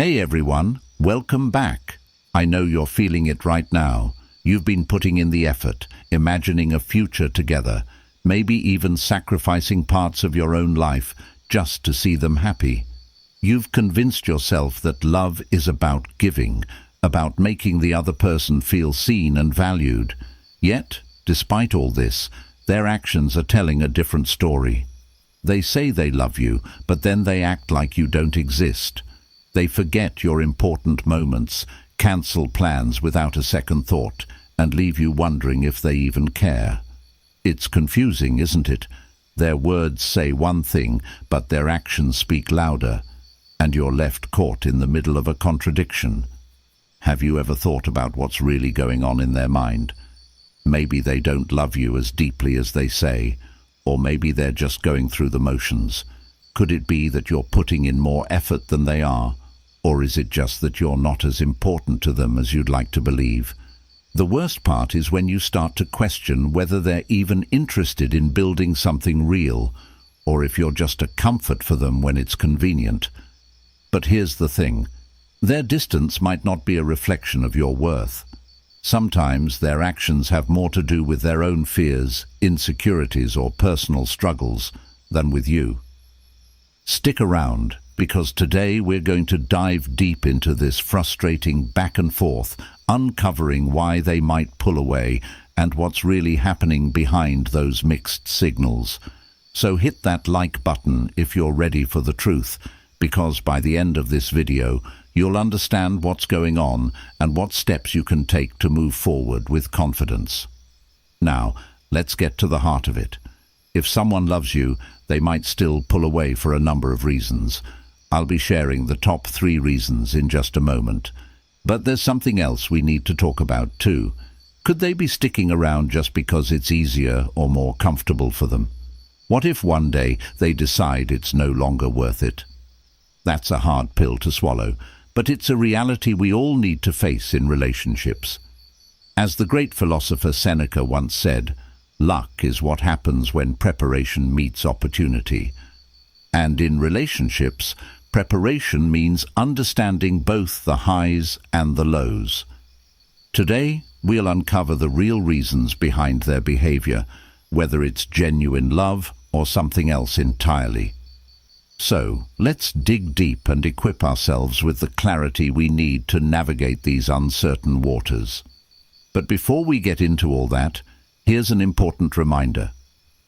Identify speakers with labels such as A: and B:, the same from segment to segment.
A: Hey everyone, welcome back. I know you're feeling it right now. You've been putting in the effort, imagining a future together, maybe even sacrificing parts of your own life just to see them happy. You've convinced yourself that love is about giving, about making the other person feel seen and valued. Yet, despite all this, their actions are telling a different story. They say they love you, but then they act like you don't exist. They forget your important moments, cancel plans without a second thought, and leave you wondering if they even care. It's confusing, isn't it? Their words say one thing, but their actions speak louder, and you're left caught in the middle of a contradiction. Have you ever thought about what's really going on in their mind? Maybe they don't love you as deeply as they say, or maybe they're just going through the motions. Could it be that you're putting in more effort than they are? Or is it just that you're not as important to them as you'd like to believe? The worst part is when you start to question whether they're even interested in building something real, or if you're just a comfort for them when it's convenient. But here's the thing. Their distance might not be a reflection of your worth. Sometimes their actions have more to do with their own fears, insecurities, or personal struggles than with you. Stick around, because today we're going to dive deep into this frustrating back and forth, uncovering why they might pull away and what's really happening behind those mixed signals. So hit that like button if you're ready for the truth, because by the end of this video, you'll understand what's going on and what steps you can take to move forward with confidence. Now, let's get to the heart of it. If someone loves you, they might still pull away for a number of reasons. I'll be sharing the top 3 reasons in just a moment. But there's something else we need to talk about too. Could they be sticking around just because it's easier or more comfortable for them? What if one day they decide it's no longer worth it? That's a hard pill to swallow, but it's a reality we all need to face in relationships. As the great philosopher Seneca once said, luck is what happens when preparation meets opportunity. And in relationships, preparation means understanding both the highs and the lows. Today, we'll uncover the real reasons behind their behavior, whether it's genuine love or something else entirely. So, let's dig deep and equip ourselves with the clarity we need to navigate these uncertain waters. But before we get into all that, here's an important reminder.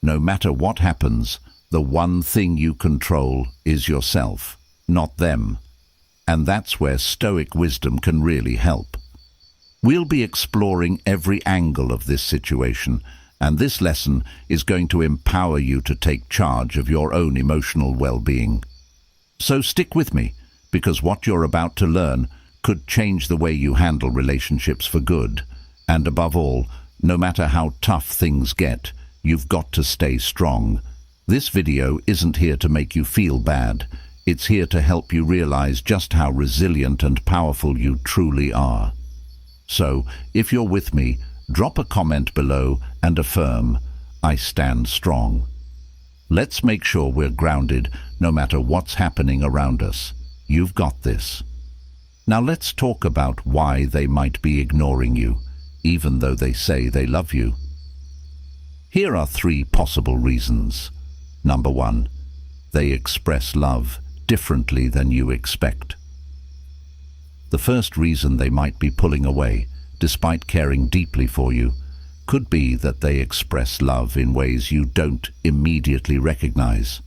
A: No matter what happens, the one thing you control is yourself, not them. And that's where Stoic wisdom can really help. We'll be exploring every angle of this situation, and this lesson is going to empower you to take charge of your own emotional well-being. So stick with me, because what you're about to learn could change the way you handle relationships for good. And above all, no matter how tough things get, you've got to stay strong. This video isn't here to make you feel bad. It's here to help you realize just how resilient and powerful you truly are. So, if you're with me, drop a comment below and affirm, I stand strong. Let's make sure we're grounded no matter what's happening around us. You've got this. Now let's talk about why they might be ignoring you, even though they say they love you. Here are 3 possible reasons. Number 1, they express love differently than you expect. The first reason they might be pulling away, despite caring deeply for you, could be that they express love in ways you don't immediately recognize.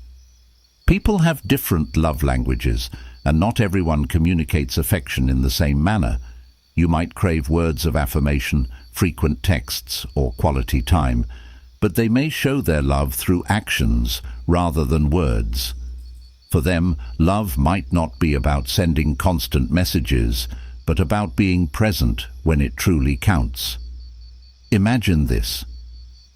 A: People have different love languages, and not everyone communicates affection in the same manner. You might crave words of affirmation, frequent texts, or quality time, but they may show their love through actions rather than words. For them, love might not be about sending constant messages, but about being present when it truly counts. Imagine this.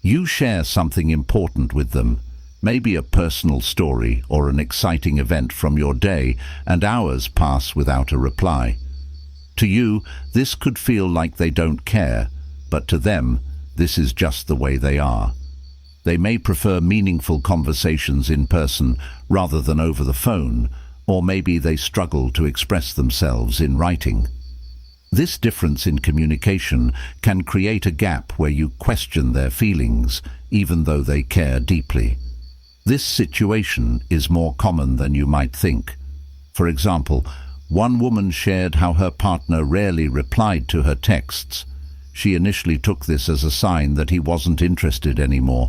A: You share something important with them, maybe a personal story or an exciting event from your day, and hours pass without a reply. To you, this could feel like they don't care, but to them, this is just the way they are. They may prefer meaningful conversations in person rather than over the phone, or maybe they struggle to express themselves in writing. This difference in communication can create a gap where you question their feelings, even though they care deeply. This situation is more common than you might think. For example, one woman shared how her partner rarely replied to her texts. She initially took this as a sign that he wasn't interested anymore,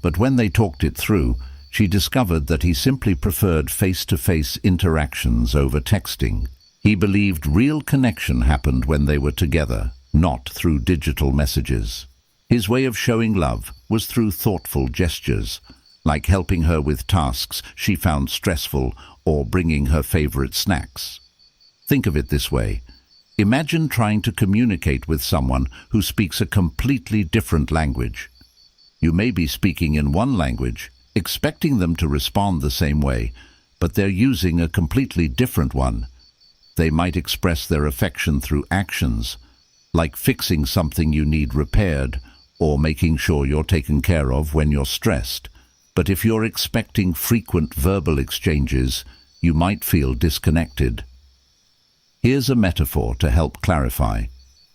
A: but when they talked it through, she discovered that he simply preferred face-to-face interactions over texting. He believed real connection happened when they were together, not through digital messages. His way of showing love was through thoughtful gestures, like helping her with tasks she found stressful or bringing her favorite snacks. Think of it this way. Imagine trying to communicate with someone who speaks a completely different language. You may be speaking in one language, expecting them to respond the same way, but they're using a completely different one. They might express their affection through actions, like fixing something you need repaired or making sure you're taken care of when you're stressed. But if you're expecting frequent verbal exchanges, you might feel disconnected. Here's a metaphor to help clarify.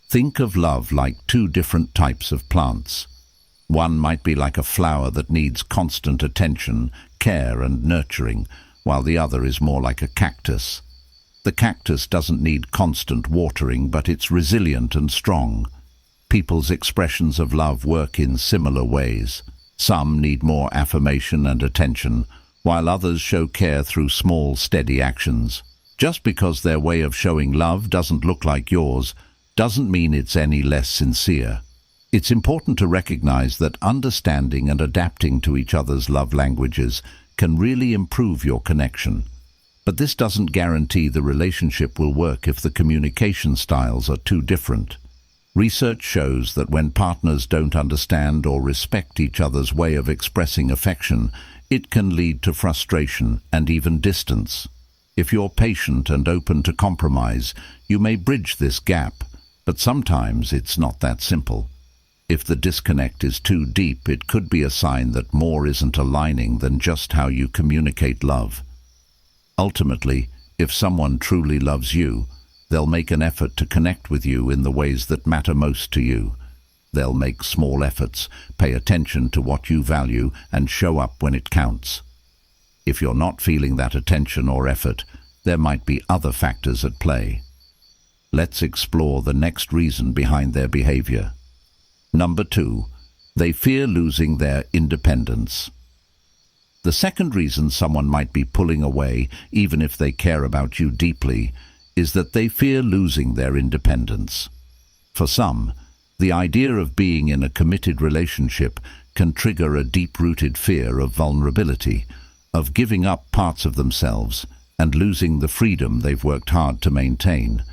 A: Think of love like two different types of plants. One might be like a flower that needs constant attention, care and nurturing, while the other is more like a cactus. The cactus doesn't need constant watering, but it's resilient and strong. People's expressions of love work in similar ways. Some need more affirmation and attention, while others show care through small, steady actions. Just because their way of showing love doesn't look like yours, doesn't mean it's any less sincere. It's important to recognize that understanding and adapting to each other's love languages can really improve your connection. But this doesn't guarantee the relationship will work if the communication styles are too different. Research shows that when partners don't understand or respect each other's way of expressing affection, it can lead to frustration and even distance. If you're patient and open to compromise, you may bridge this gap, but sometimes it's not that simple. If the disconnect is too deep, it could be a sign that more isn't aligning than just how you communicate love. Ultimately, if someone truly loves you, they'll make an effort to connect with you in the ways that matter most to you. They'll make small efforts, pay attention to what you value, and show up when it counts. If you're not feeling that attention or effort, there might be other factors at play. Let's explore the next reason behind their behavior. Number 2, they fear losing their independence. The second reason someone might be pulling away, even if they care about you deeply, is that they fear losing their independence. For some, the idea of being in a committed relationship can trigger a deep-rooted fear of vulnerability, of giving up parts of themselves and losing the freedom they've worked hard to maintain.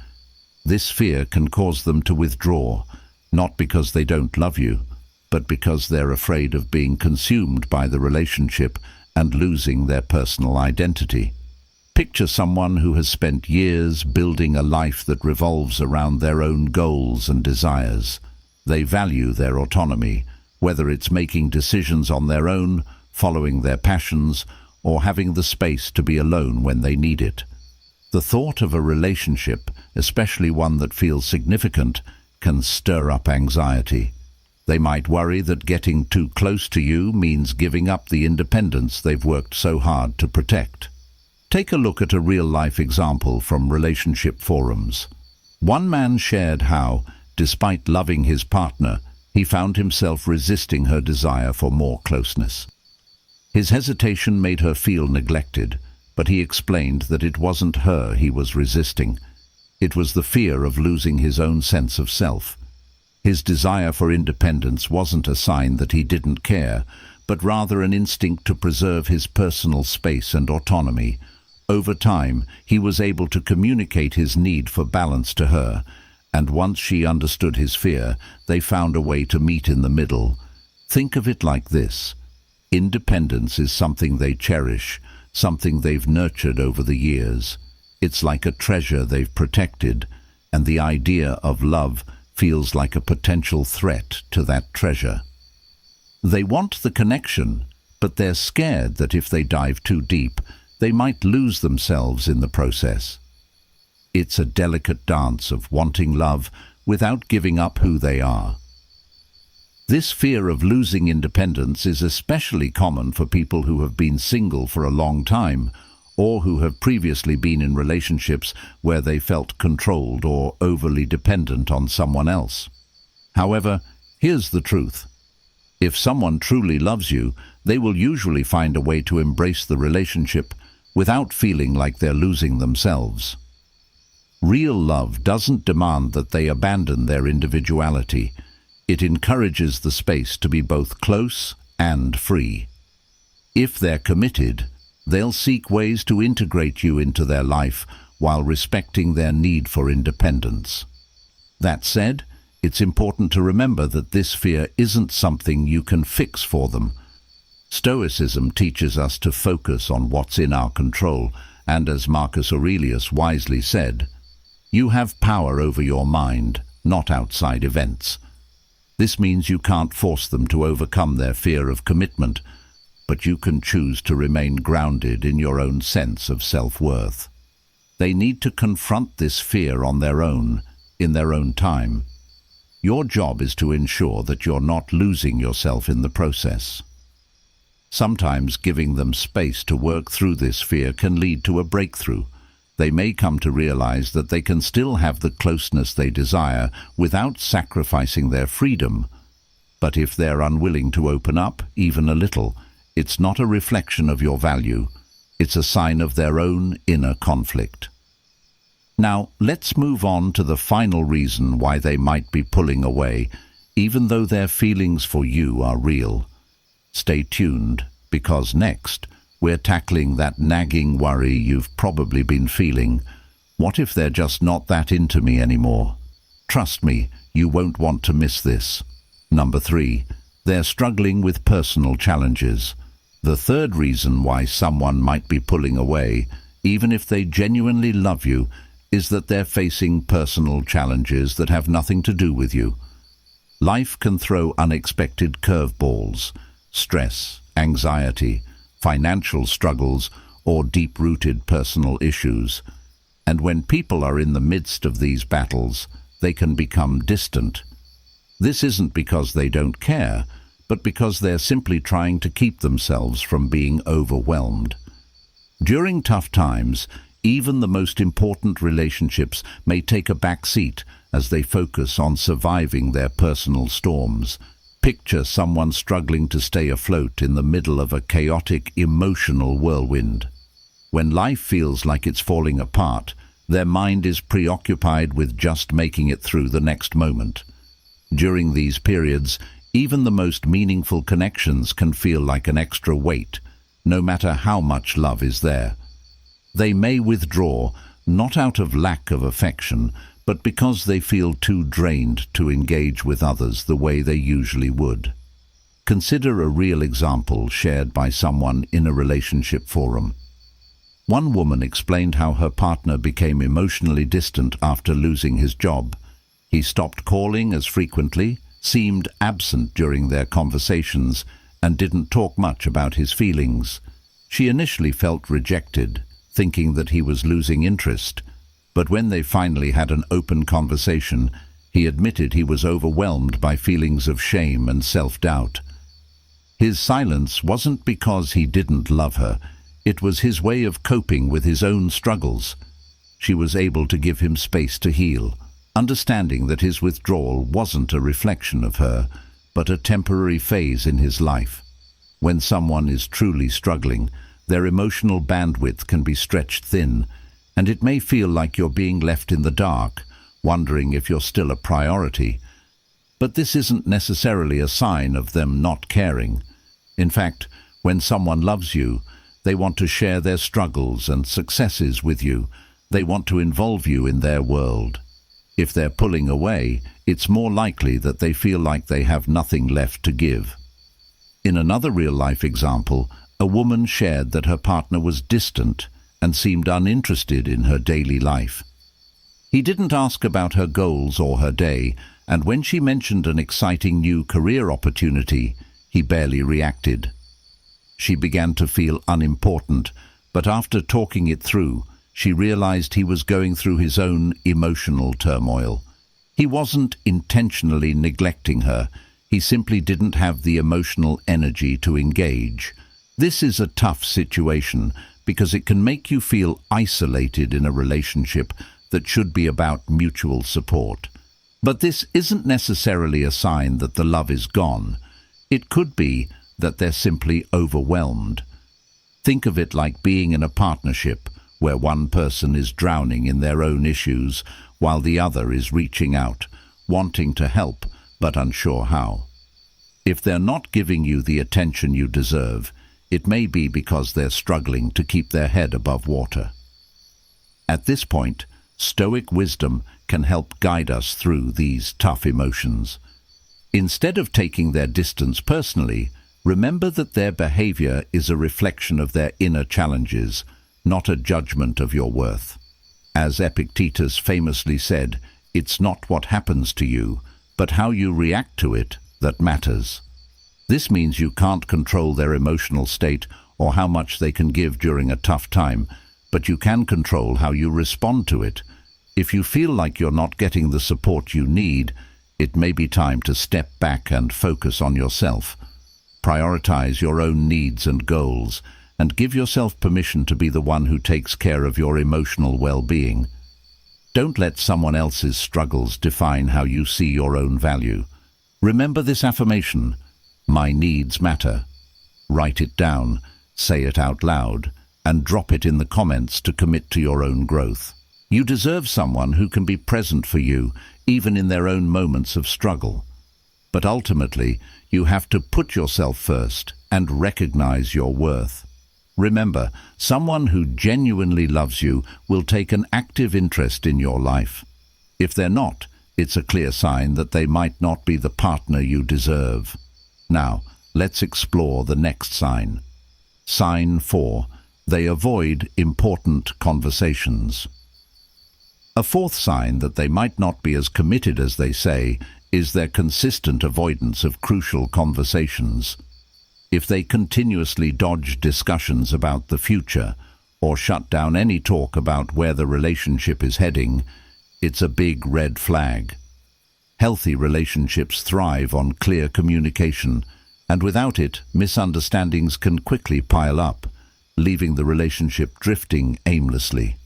A: This fear can cause them to withdraw, not because they don't love you, but because they're afraid of being consumed by the relationship and losing their personal identity. Picture someone who has spent years building a life that revolves around their own goals and desires. They value their autonomy, whether it's making decisions on their own, following their passions, or having the space to be alone when they need it. The thought of a relationship, especially one that feels significant, can stir up anxiety. They might worry that getting too close to you means giving up the independence they've worked so hard to protect. Take a look at a real-life example from relationship forums. One man shared how, despite loving his partner, he found himself resisting her desire for more closeness. His hesitation made her feel neglected, but he explained that it wasn't her he was resisting. It was the fear of losing his own sense of self. His desire for independence wasn't a sign that he didn't care, but rather an instinct to preserve his personal space and autonomy. Over time, he was able to communicate his need for balance to her, and once she understood his fear, they found a way to meet in the middle. Think of it like this. Independence is something they cherish, something they've nurtured over the years. It's like a treasure they've protected, and the idea of love feels like a potential threat to that treasure. They want the connection, but they're scared that if they dive too deep, they might lose themselves in the process. It's a delicate dance of wanting love without giving up who they are. This fear of losing independence is especially common for people who have been single for a long time, or who have previously been in relationships where they felt controlled or overly dependent on someone else. However, here's the truth. If someone truly loves you, they will usually find a way to embrace the relationship without feeling like they're losing themselves. Real love doesn't demand that they abandon their individuality. It encourages the space to be both close and free. If they're committed, they'll seek ways to integrate you into their life while respecting their need for independence. That said, it's important to remember that this fear isn't something you can fix for them. Stoicism teaches us to focus on what's in our control, and as Marcus Aurelius wisely said, "You have power over your mind, not outside events." This means you can't force them to overcome their fear of commitment, but you can choose to remain grounded in your own sense of self-worth. They need to confront this fear on their own, in their own time. Your job is to ensure that you're not losing yourself in the process. Sometimes giving them space to work through this fear can lead to a breakthrough. They may come to realize that they can still have the closeness they desire without sacrificing their freedom. But if they're unwilling to open up, even a little, it's not a reflection of your value. It's a sign of their own inner conflict. Now, let's move on to the final reason why they might be pulling away, even though their feelings for you are real. Stay tuned, because next, we're tackling that nagging worry you've probably been feeling. What if they're just not that into me anymore? Trust me, you won't want to miss this. Number 3, they're struggling with personal challenges. The third reason why someone might be pulling away, even if they genuinely love you, is that they're facing personal challenges that have nothing to do with you. Life can throw unexpected curveballs, stress, anxiety, financial struggles, or deep-rooted personal issues. And when people are in the midst of these battles, they can become distant. This isn't because they don't care, but because they're simply trying to keep themselves from being overwhelmed. During tough times, even the most important relationships may take a back seat as they focus on surviving their personal storms. Picture someone struggling to stay afloat in the middle of a chaotic, emotional whirlwind. When life feels like it's falling apart, their mind is preoccupied with just making it through the next moment. During these periods, even the most meaningful connections can feel like an extra weight, no matter how much love is there. They may withdraw, not out of lack of affection, but because they feel too drained to engage with others the way they usually would. Consider a real example shared by someone in a relationship forum. One woman explained how her partner became emotionally distant after losing his job. He stopped calling as frequently, seemed absent during their conversations, and didn't talk much about his feelings. She initially felt rejected, thinking that he was losing interest. But when they finally had an open conversation, he admitted he was overwhelmed by feelings of shame and self-doubt. His silence wasn't because he didn't love her. It was his way of coping with his own struggles. She was able to give him space to heal, understanding that his withdrawal wasn't a reflection of her, but a temporary phase in his life. When someone is truly struggling, their emotional bandwidth can be stretched thin, and it may feel like you're being left in the dark, wondering if you're still a priority. But this isn't necessarily a sign of them not caring. In fact, when someone loves you, they want to share their struggles and successes with you. They want to involve you in their world. If they're pulling away, it's more likely that they feel like they have nothing left to give. In another real-life example, a woman shared that her partner was distant and seemed uninterested in her daily life. He didn't ask about her goals or her day, and when she mentioned an exciting new career opportunity, he barely reacted. She began to feel unimportant, But after talking it through, she realized he was going through his own emotional turmoil. He wasn't intentionally neglecting her, he simply didn't have the emotional energy to engage. This is a tough situation because it can make you feel isolated in a relationship that should be about mutual support. But this isn't necessarily a sign that the love is gone. It could be that they're simply overwhelmed. Think of it like being in a partnership where one person is drowning in their own issues while the other is reaching out, wanting to help but unsure how. If they're not giving you the attention you deserve, it may be because they're struggling to keep their head above water. At this point, Stoic wisdom can help guide us through these tough emotions. Instead of taking their distance personally, remember that their behavior is a reflection of their inner challenges, not a judgment of your worth. As Epictetus famously said, it's not what happens to you, but how you react to it that matters. This means you can't control their emotional state or how much they can give during a tough time, but you can control how you respond to it. If you feel like you're not getting the support you need, it may be time to step back and focus on yourself. Prioritize your own needs and goals, and give yourself permission to be the one who takes care of your emotional well-being. Don't let someone else's struggles define how you see your own value. Remember this affirmation: my needs matter. Write it down, say it out loud, and drop it in the comments to commit to your own growth. You deserve someone who can be present for you, even in their own moments of struggle. But ultimately, you have to put yourself first and recognize your worth. Remember, someone who genuinely loves you will take an active interest in your life. If they're not, it's a clear sign that they might not be the partner you deserve. Now, let's explore the next sign. Sign 4. They avoid important conversations. A fourth sign that they might not be as committed as they say is their consistent avoidance of crucial conversations. If they continuously dodge discussions about the future or shut down any talk about where the relationship is heading, it's a big red flag. Healthy relationships thrive on clear communication, and without it, misunderstandings can quickly pile up, leaving the relationship drifting aimlessly.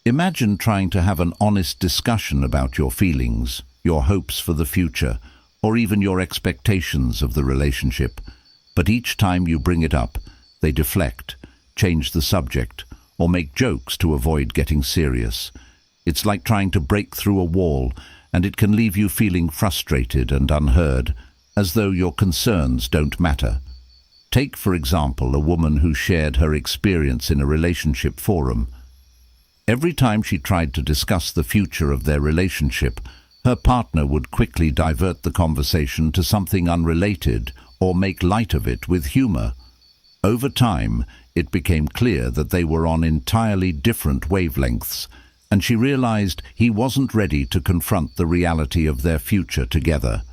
A: Imagine trying to have an honest discussion about your feelings, your hopes for the future, or even your expectations of the relationship. But each time you bring it up, they deflect, change the subject, or make jokes to avoid getting serious. It's like trying to break through a wall, and it can leave you feeling frustrated and unheard, as though your concerns don't matter. Take, for example, a woman who shared her experience in a relationship forum. Every time she tried to discuss the future of their relationship, her partner would quickly divert the conversation to something unrelated or make light of it with humor. Over time, it became clear that they were on entirely different wavelengths, and she realized he wasn't ready to confront the reality of their future together.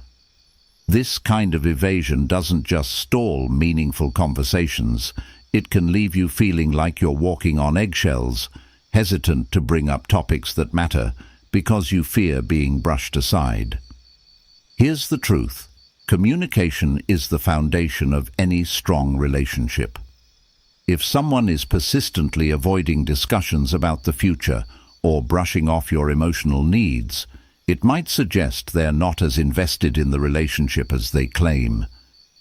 A: This kind of evasion doesn't just stall meaningful conversations, it can leave you feeling like you're walking on eggshells, hesitant to bring up topics that matter because you fear being brushed aside. Here's the truth. Communication is the foundation of any strong relationship. If someone is persistently avoiding discussions about the future or brushing off your emotional needs, it might suggest they're not as invested in the relationship as they claim.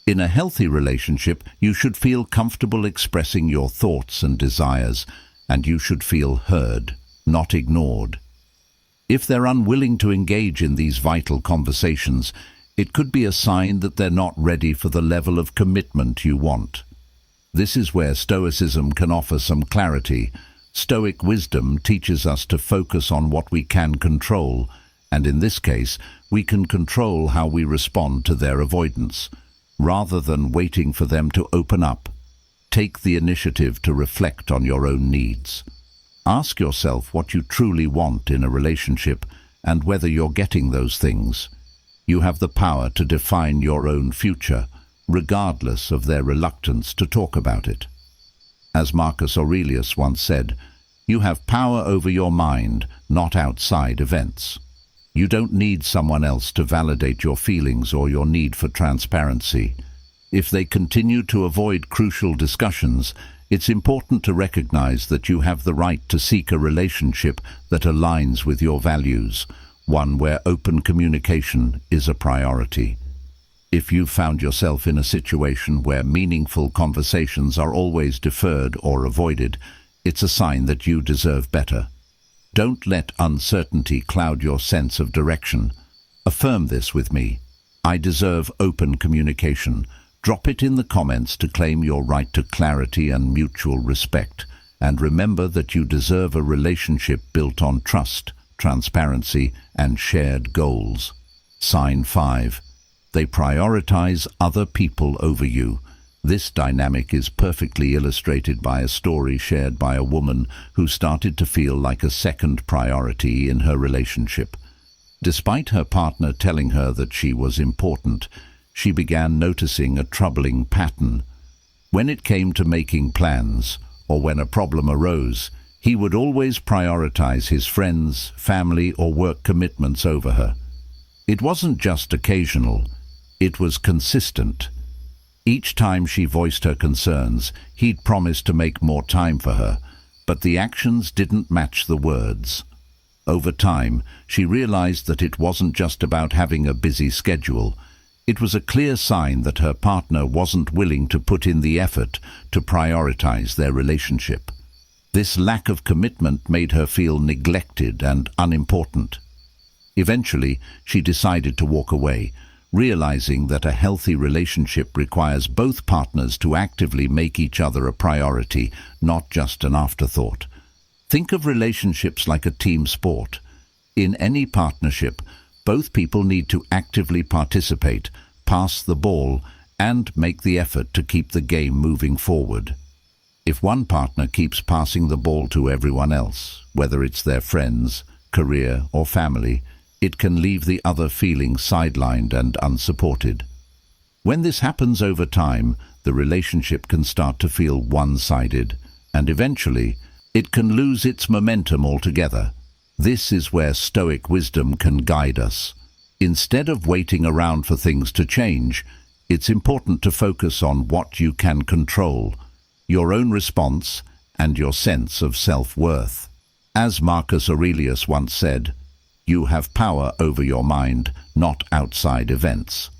A: In a healthy relationship, you should feel comfortable expressing your thoughts and desires, and you should feel heard, not ignored. If they're unwilling to engage in these vital conversations, it could be a sign that they're not ready for the level of commitment you want. This is where Stoicism can offer some clarity. Stoic wisdom teaches us to focus on what we can control, and in this case, we can control how we respond to their avoidance. Rather than waiting for them to open up, take the initiative to reflect on your own needs. Ask yourself what you truly want in a relationship and whether you're getting those things. You have the power to define your own future, regardless of their reluctance to talk about it. As Marcus Aurelius once said, you have power over your mind, not outside events. You don't need someone else to validate your feelings or your need for transparency. If they continue to avoid crucial discussions, it's important to recognize that you have the right to seek a relationship that aligns with your values, one where open communication is a priority. If you've found yourself in a situation where meaningful conversations are always deferred or avoided, it's a sign that you deserve better. Don't let uncertainty cloud your sense of direction. Affirm this with me. I deserve open communication. Drop it in the comments to claim your right to clarity and mutual respect. And remember that you deserve a relationship built on trust, transparency, and shared goals. Sign 5. They prioritize other people over you. This dynamic is perfectly illustrated by a story shared by a woman who started to feel like a second priority in her relationship. Despite her partner telling her that she was important, she began noticing a troubling pattern. When it came to making plans, or when a problem arose, he would always prioritize his friends, family, or work commitments over her. It wasn't just occasional, it was consistent. Each time she voiced her concerns, he'd promised to make more time for her, but the actions didn't match the words. Over time, she realized that it wasn't just about having a busy schedule. It was a clear sign that her partner wasn't willing to put in the effort to prioritize their relationship. This lack of commitment made her feel neglected and unimportant. Eventually, she decided to walk away, realizing that a healthy relationship requires both partners to actively make each other a priority, not just an afterthought. Think of relationships like a team sport. In any partnership, both people need to actively participate, pass the ball, and make the effort to keep the game moving forward. If one partner keeps passing the ball to everyone else, whether it's their friends, career, or family, it can leave the other feeling sidelined and unsupported. When this happens over time, the relationship can start to feel one-sided, and eventually, it can lose its momentum altogether. This is where Stoic wisdom can guide us. Instead of waiting around for things to change, it's important to focus on what you can control, your own response and your sense of self-worth. As Marcus Aurelius once said, you have power over your mind, not outside events.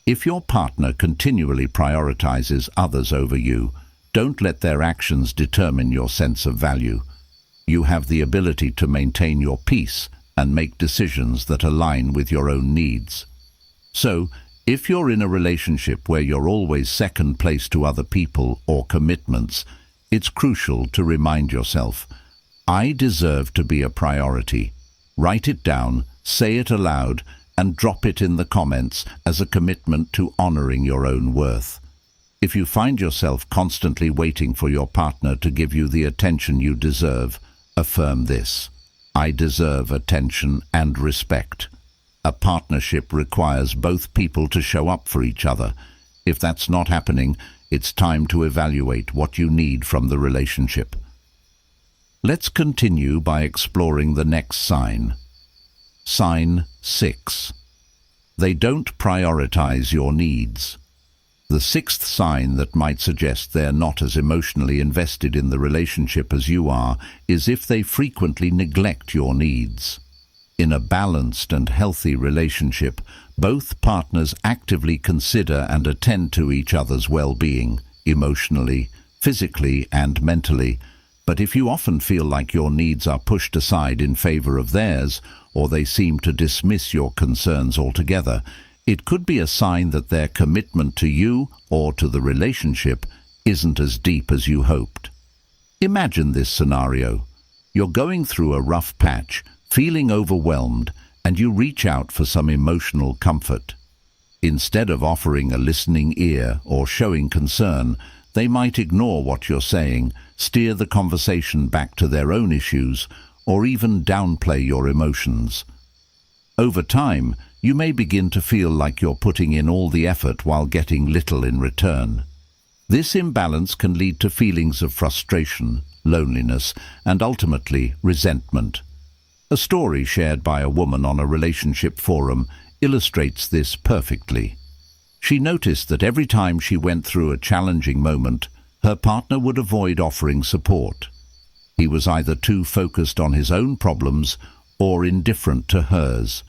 A: If your partner continually prioritizes others over you, don't let their actions determine your sense of value. You have the ability to maintain your peace and make decisions that align with your own needs. So, if you're in a relationship where you're always second place to other people or commitments, it's crucial to remind yourself, I deserve to be a priority. Write it down, say it aloud, and drop it in the comments as a commitment to honoring your own worth. If you find yourself constantly waiting for your partner to give you the attention you deserve, affirm this: I deserve attention and respect. A partnership requires both people to show up for each other. If that's not happening, it's time to evaluate what you need from the relationship. Let's continue by exploring the next sign. Sign 6. They don't prioritize your needs. The sixth sign that might suggest they're not as emotionally invested in the relationship as you are is if they frequently neglect your needs. In a balanced and healthy relationship, both partners actively consider and attend to each other's well-being, emotionally, physically, and mentally. But if you often feel like your needs are pushed aside in favor of theirs, or they seem to dismiss your concerns altogether, it could be a sign that their commitment to you or to the relationship isn't as deep as you hoped. Imagine this scenario. You're going through a rough patch, feeling overwhelmed, and you reach out for some emotional comfort. Instead of offering a listening ear or showing concern, they might ignore what you're saying, steer the conversation back to their own issues, or even downplay your emotions. Over time, you may begin to feel like you're putting in all the effort while getting little in return. This imbalance can lead to feelings of frustration, loneliness, and ultimately resentment. A story shared by a woman on a relationship forum illustrates this perfectly. She noticed that every time she went through a challenging moment, her partner would avoid offering support. He was either too focused on his own problems or indifferent to hers.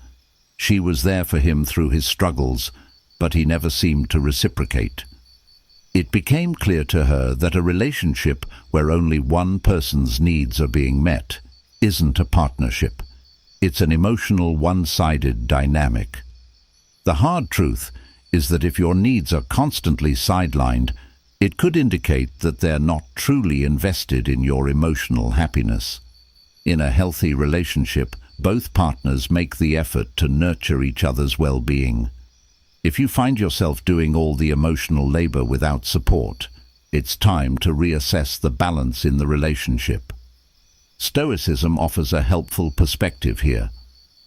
A: She was there for him through his struggles, but he never seemed to reciprocate. It became clear to her that a relationship where only one person's needs are being met isn't a partnership. It's an emotional, one-sided dynamic. The hard truth is that if your needs are constantly sidelined, it could indicate that they're not truly invested in your emotional happiness. In a healthy relationship, both partners make the effort to nurture each other's well-being. If you find yourself doing all the emotional labor without support, it's time to reassess the balance in the relationship. Stoicism offers a helpful perspective here.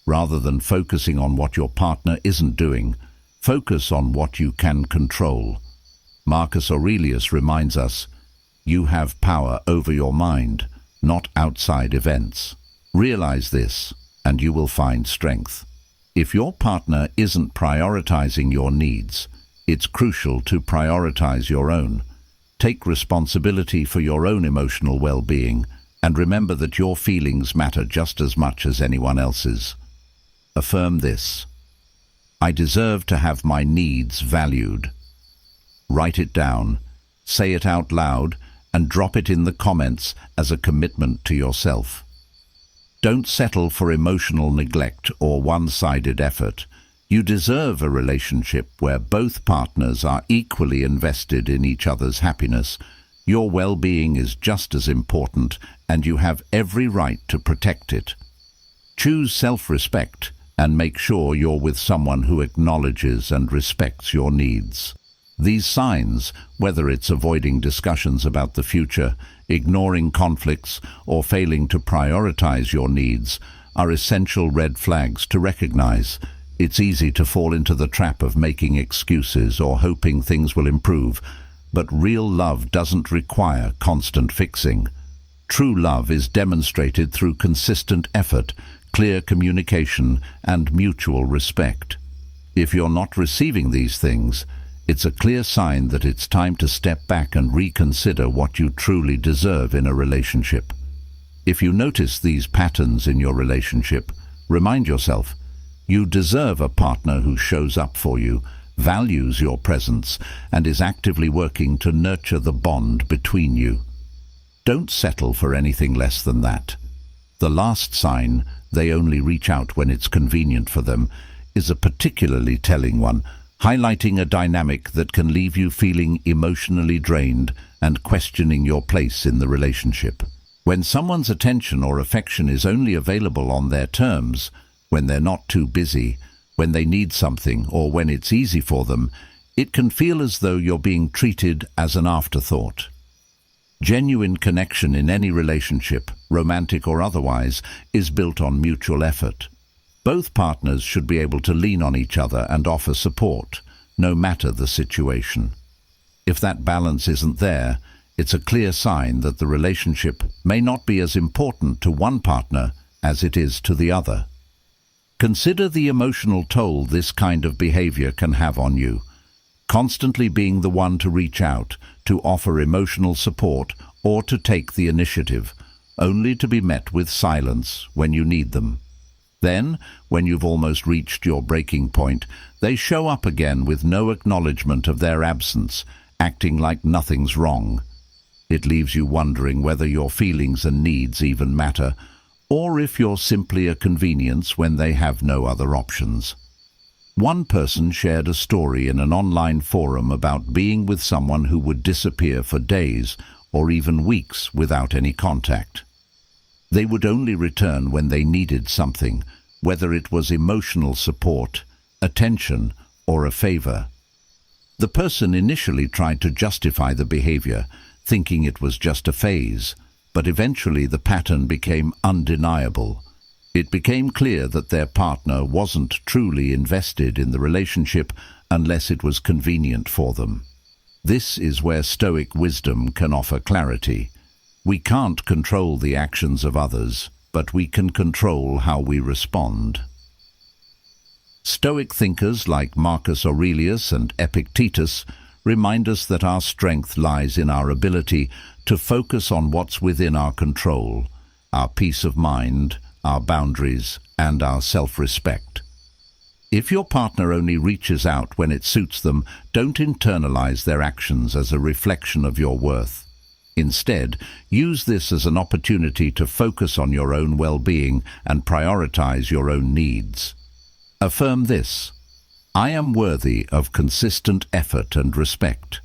A: Rather than focusing on what your partner isn't doing, focus on what you can control. Marcus Aurelius reminds us, "You have power over your mind, not outside events." Realize this, and you will find strength. If your partner isn't prioritizing your needs, it's crucial to prioritize your own. Take responsibility for your own emotional well-being, and remember that your feelings matter just as much as anyone else's. Affirm this: I deserve to have my needs valued. Write it down, say it out loud, and drop it in the comments as a commitment to yourself. Don't settle for emotional neglect or one-sided effort. You deserve a relationship where both partners are equally invested in each other's happiness. Your well-being is just as important, and you have every right to protect it. Choose self-respect and make sure you're with someone who acknowledges and respects your needs. These signs, whether it's avoiding discussions about the future, ignoring conflicts, or failing to prioritize your needs, are essential red flags to recognize. It's easy to fall into the trap of making excuses or hoping things will improve, but real love doesn't require constant fixing. True love is demonstrated through consistent effort, clear communication, and mutual respect. If you're not receiving these things, it's a clear sign that it's time to step back and reconsider what you truly deserve in a relationship. If you notice these patterns in your relationship, remind yourself, you deserve a partner who shows up for you, values your presence, and is actively working to nurture the bond between you. Don't settle for anything less than that. The last sign, they only reach out when it's convenient for them, is a particularly telling one, highlighting a dynamic that can leave you feeling emotionally drained and questioning your place in the relationship. When someone's attention or affection is only available on their terms, when they're not too busy, when they need something, or when it's easy for them, it can feel as though you're being treated as an afterthought. Genuine connection in any relationship, romantic or otherwise, is built on mutual effort. Both partners should be able to lean on each other and offer support, no matter the situation. If that balance isn't there, it's a clear sign that the relationship may not be as important to one partner as it is to the other. Consider the emotional toll this kind of behavior can have on you. Constantly being the one to reach out, to offer emotional support, or to take the initiative, only to be met with silence when you need them. Then, when you've almost reached your breaking point, they show up again with no acknowledgement of their absence, acting like nothing's wrong. It leaves you wondering whether your feelings and needs even matter, or if you're simply a convenience when they have no other options. One person shared a story in an online forum about being with someone who would disappear for days or even weeks without any contact. They would only return when they needed something, whether it was emotional support, attention, or a favor. The person initially tried to justify the behavior, thinking it was just a phase, but eventually the pattern became undeniable. It became clear that their partner wasn't truly invested in the relationship unless it was convenient for them. This is where Stoic wisdom can offer clarity. We can't control the actions of others, but we can control how we respond. Stoic thinkers like Marcus Aurelius and Epictetus remind us that our strength lies in our ability to focus on what's within our control, our peace of mind, our boundaries, and our self-respect. If your partner only reaches out when it suits them, don't internalize their actions as a reflection of your worth. Instead, use this as an opportunity to focus on your own well-being and prioritize your own needs. Affirm this: I am worthy of consistent effort and respect.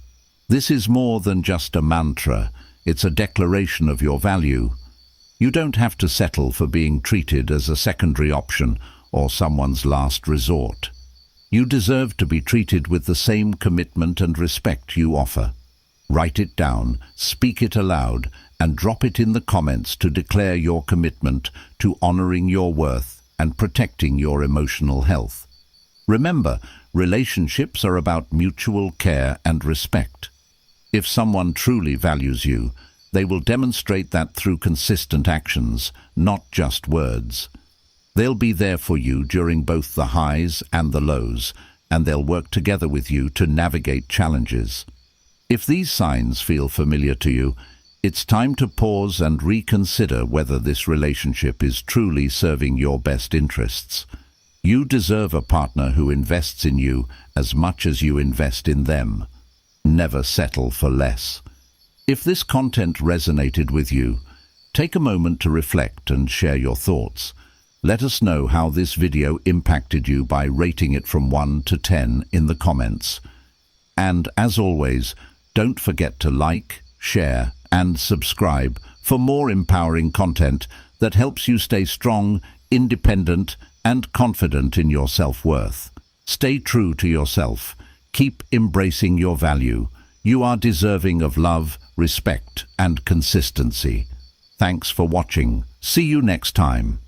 A: This is more than just a mantra, it's a declaration of your value. You don't have to settle for being treated as a secondary option or someone's last resort. You deserve to be treated with the same commitment and respect you offer. Write it down, speak it aloud, and drop it in the comments to declare your commitment to honoring your worth and protecting your emotional health. Remember, relationships are about mutual care and respect. If someone truly values you, they will demonstrate that through consistent actions, not just words. They'll be there for you during both the highs and the lows, and they'll work together with you to navigate challenges. If these signs feel familiar to you, it's time to pause and reconsider whether this relationship is truly serving your best interests. You deserve a partner who invests in you as much as you invest in them. Never settle for less. If this content resonated with you, take a moment to reflect and share your thoughts. Let us know how this video impacted you by rating it from 1 to 10 in the comments. And as always, don't forget to like, share, and subscribe for more empowering content that helps you stay strong, independent, and confident in your self-worth. Stay true to yourself. Keep embracing your value. You are deserving of love, respect, and consistency. Thanks for watching. See you next time.